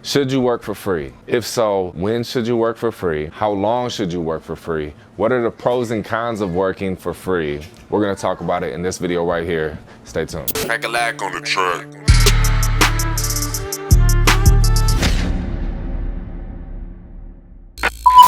Should you work for free? If so, when should you work for free? How long should you work for free? What are the pros and cons of working for free? We're gonna talk about it in this video right here. Stay tuned. Cracka Lack on the track.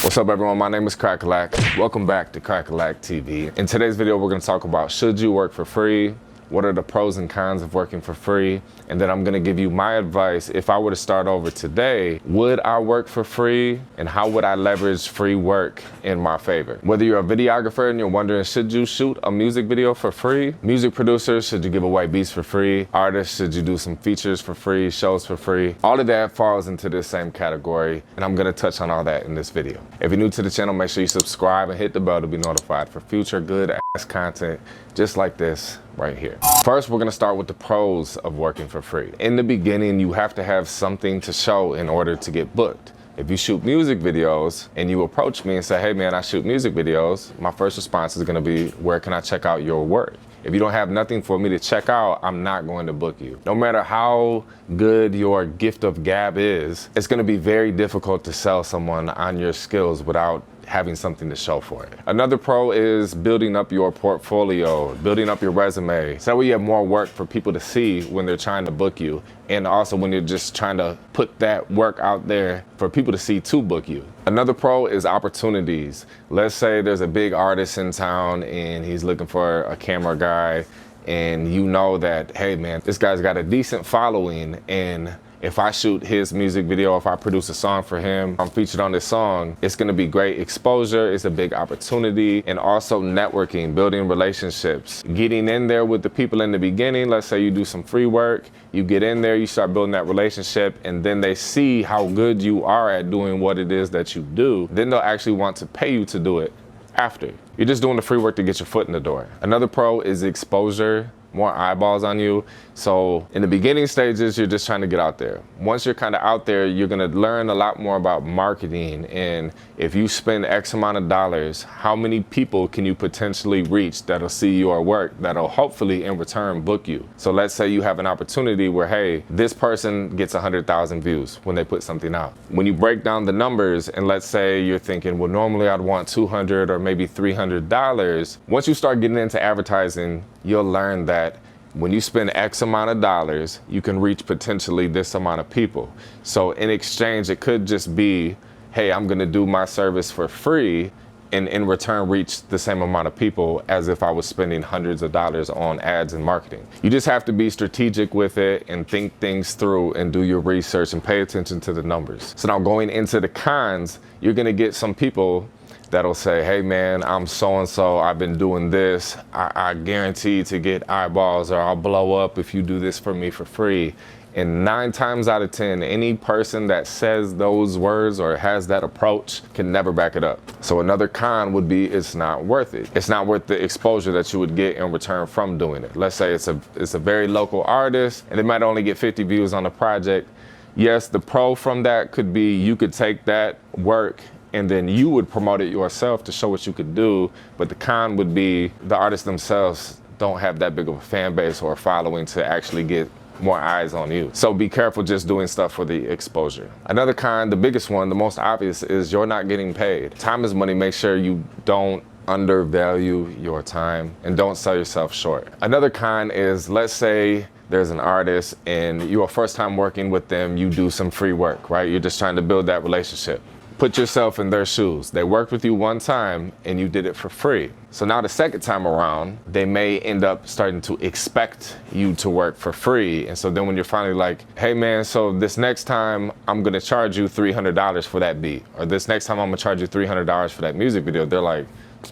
What's up everyone, my name is Cracka Lack. Welcome back to Cracka Lack TV. In today's video, we're gonna talk about should you work for free? What are the pros and cons of working for free? And then I'm gonna give you my advice. If I were to start over today, would I work for free? And how would I leverage free work in my favor? Whether you're a videographer and you're wondering, should you shoot a music video for free? Music producers, should you give away beats for free? Artists, should you do some features for free, shows for free? All of that falls into this same category, and I'm gonna touch on all that in this video. If you're new to the channel, make sure you subscribe and hit the bell to be notified for future good ass content just like this right here. First, we're gonna start with the pros of working for free. In the beginning, you have to have something to show in order to get booked. If you shoot music videos and you approach me and say, hey man, I shoot music videos, my first response is gonna be, where can I check out your work? If you don't have nothing for me to check out, I'm not going to book you. No matter how good your gift of gab is, it's gonna be very difficult to sell someone on your skills without having something to show for it. Another pro is building up your portfolio, building up your resume. So that way you have more work for people to see when they're trying to book you. And also when you're just trying to put that work out there for people to see to book you. Another pro is opportunities. Let's say there's a big artist in town and he's looking for a camera guy, and you know that, hey man, this guy's got a decent following, and if I shoot his music video, if I produce a song for him, I'm featured on this song, it's gonna be great exposure, it's a big opportunity, and also networking, building relationships. Getting in there with the people in the beginning, let's say you do some free work, you get in there, you start building that relationship, and then they see how good you are at doing what it is that you do, then they'll actually want to pay you to do it after. You're just doing the free work to get your foot in the door. Another pro is exposure. More eyeballs on you. So in the beginning stages, you're just trying to get out there. Once you're kind of out there, you're gonna learn a lot more about marketing. And if you spend X amount of dollars, how many people can you potentially reach that'll see your work, that'll hopefully in return book you? So let's say you have an opportunity where, hey, this person gets 100,000 views when they put something out. When you break down the numbers, and let's say you're thinking, well, normally I'd want $200 or maybe $300. Once you start getting into advertising, you'll learn that when you spend X amount of dollars, you can reach potentially this amount of people. So in exchange, it could just be, hey, I'm gonna do my service for free and in return reach the same amount of people as if I was spending hundreds of dollars on ads and marketing. You just have to be strategic with it and think things through and do your research and pay attention to the numbers. So now going into the cons, you're gonna get some people that'll say, hey man, I'm so-and-so, I've been doing this, I guarantee to get eyeballs, or I'll blow up if you do this for me for free. And 9 times out of 10, any person that says those words or has that approach can never back it up. So another con would be it's not worth it. It's not worth the exposure that you would get in return from doing it. Let's say it's a very local artist and they might only get 50 views on a project. Yes, the pro from that could be you could take that work and then you would promote it yourself to show what you could do. But the con would be the artists themselves don't have that big of a fan base or a following to actually get more eyes on you. So be careful just doing stuff for the exposure. Another con, the biggest one, the most obvious, is you're not getting paid. Time is money. Make sure you don't undervalue your time and don't sell yourself short. Another con is, let's say there's an artist and you're first time working with them, you do some free work, right? You're just trying to build that relationship. Put yourself in their shoes. They worked with you one time and you did it for free. So now the second time around, they may end up starting to expect you to work for free. And so then when you're finally like, hey man, so this next time I'm gonna charge you $300 for that beat, or this next time I'm gonna charge you $300 for that music video, they're like,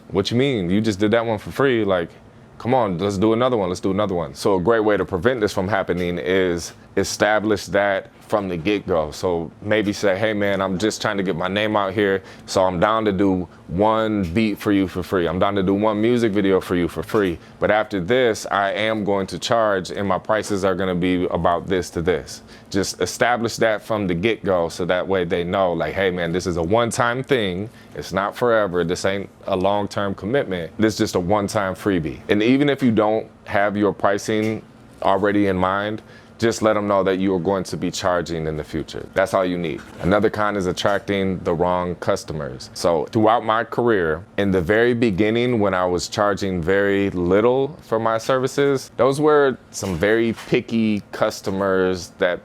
what you mean? You just did that one for free. Like, come on, let's do another one, let's do another one. So a great way to prevent this from happening is establish that from the get-go. So maybe say, hey man, I'm just trying to get my name out here, so I'm down to do one beat for you for free. I'm down to do one music video for you for free. But after this, I am going to charge, and my prices are gonna be about this to this. Just establish that from the get-go, so that way they know, like, hey man, this is a one-time thing. It's not forever. This ain't a long-term commitment. This is just a one-time freebie. And even if you don't have your pricing already in mind, Just let them know that you are going to be charging in the future. That's all you need. Another con is attracting the wrong customers. So throughout my career, in the very beginning when I was charging very little for my services, those were some very picky customers that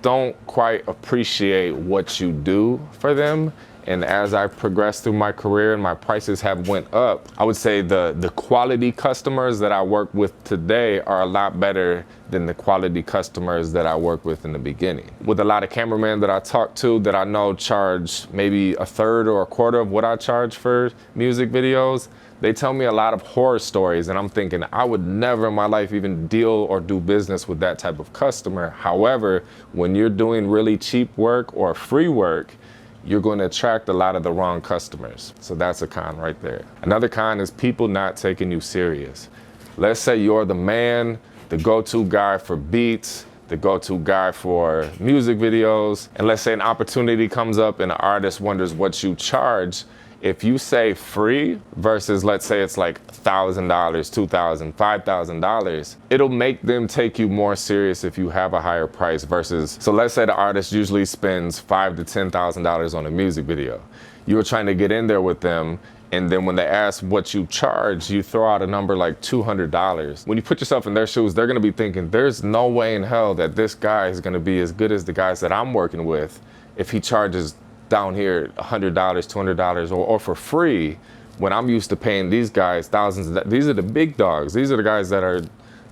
don't quite appreciate what you do for them. And as I progressed through my career and my prices have went up, I would say the quality customers that I work with today are a lot better than the quality customers that I work with in the beginning. With a lot of cameramen that I talk to that I know charge maybe a third or a quarter of what I charge for music videos, they tell me a lot of horror stories, and I'm thinking I would never in my life even deal or do business with that type of customer. However, when you're doing really cheap work or free work, you're going to attract a lot of the wrong customers. So that's a con right there. Another con is people not taking you serious. Let's say you're the man, the go-to guy for beats, the go-to guy for music videos, and let's say an opportunity comes up and an artist wonders what you charge. If you say free versus let's say it's like $1,000, $2,000, $5,000, it'll make them take you more serious if you have a higher price versus, so let's say the artist usually spends $5,000 to $10,000 on a music video. You're trying to get in there with them, and then when they ask what you charge, you throw out a number like $200. When you put yourself in their shoes, they're gonna be thinking, there's no way in hell that this guy is gonna be as good as the guys that I'm working with if he charges down here $100, $200, or for free, when I'm used to paying these guys thousands. These are the big dogs. These are the guys that are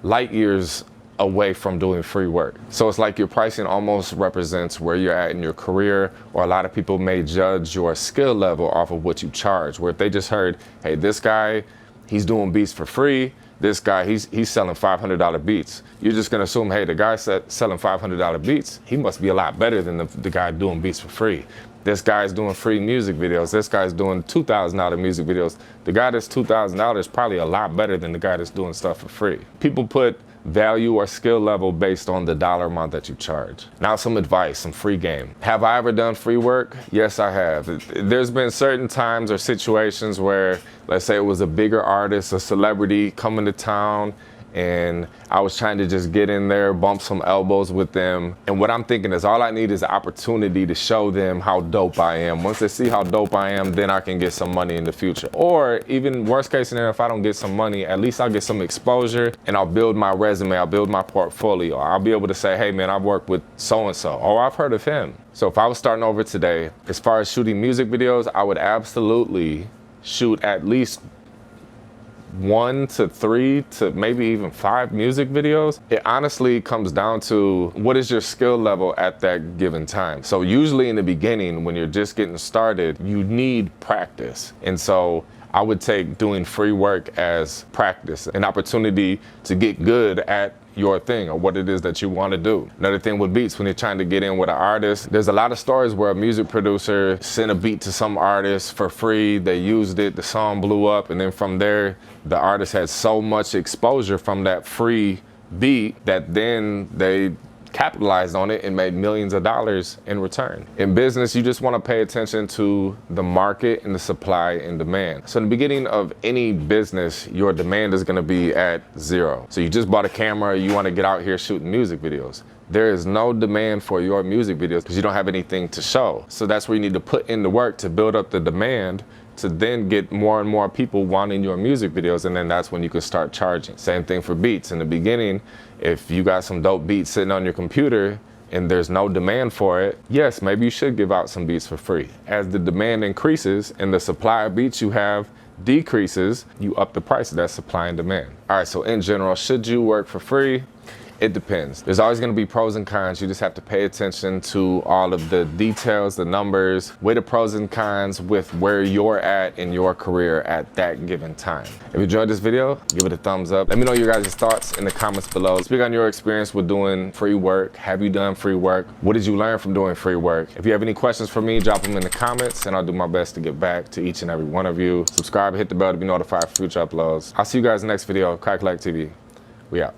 light years away from doing free work. So it's like your pricing almost represents where you're at in your career, or a lot of people may judge your skill level off of what you charge, where if they just heard, hey, this guy, he's doing beats for free, this guy, he's selling $500 beats. You're just gonna assume, hey, the guy selling $500 beats, he must be a lot better than the guy doing beats for free. This guy's doing free music videos. This guy's doing $2,000 music videos. The guy that's $2,000 is probably a lot better than the guy that's doing stuff for free. People put value or skill level based on the dollar amount that you charge. Now some advice, some free game. Have I ever done free work? Yes, I have. There's been certain times or situations where, let's say it was a bigger artist, a celebrity coming to town, and I was trying to just get in there, bump some elbows with them. And what I'm thinking is all I need is an opportunity to show them how dope I am. Once they see how dope I am, then I can get some money in the future. Or even worst case scenario, if I don't get some money, at least I'll get some exposure and I'll build my resume, I'll build my portfolio. I'll be able to say, hey man, I've worked with so-and-so, or I've heard of him. So if I was starting over today, as far as shooting music videos, I would absolutely shoot at least 1 to 3 to maybe even 5 music videos. It honestly comes down to what is your skill level at that given time. So usually in the beginning, when you're just getting started, you need practice. And so I would take doing free work as practice, an opportunity to get good at your thing or what it is that you want to do. Another thing with beats, when you're trying to get in with an artist, there's a lot of stories where a music producer sent a beat to some artist for free, they used it, the song blew up, and then from there, the artist had so much exposure from that free beat that then they capitalized on it and made millions of dollars in return. In business, you just want to pay attention to the market and the supply and demand. So in the beginning of any business, your demand is going to be at 0. So you just bought a camera, you want to get out here shooting music videos. There is no demand for your music videos because you don't have anything to show. So that's where you need to put in the work to build up the demand to then get more and more people wanting your music videos, and then that's when you can start charging. Same thing for beats. In the beginning, if you got some dope beats sitting on your computer and there's no demand for it, yes, maybe you should give out some beats for free. As the demand increases and the supply of beats you have decreases, you up the price of that supply and demand. All right, so in general, should you work for free? It depends. There's always going to be pros and cons. You just have to pay attention to all of the details, the numbers, weigh the pros and cons with where you're at in your career at that given time. If you enjoyed this video, give it a thumbs up. Let me know your guys' thoughts in the comments below. Speak on your experience with doing free work. Have you done free work? What did you learn from doing free work? If you have any questions for me, drop them in the comments and I'll do my best to get back to each and every one of you. Subscribe and hit the bell to be notified for future uploads. I'll see you guys in the next video. Cracka Lack TV. We out.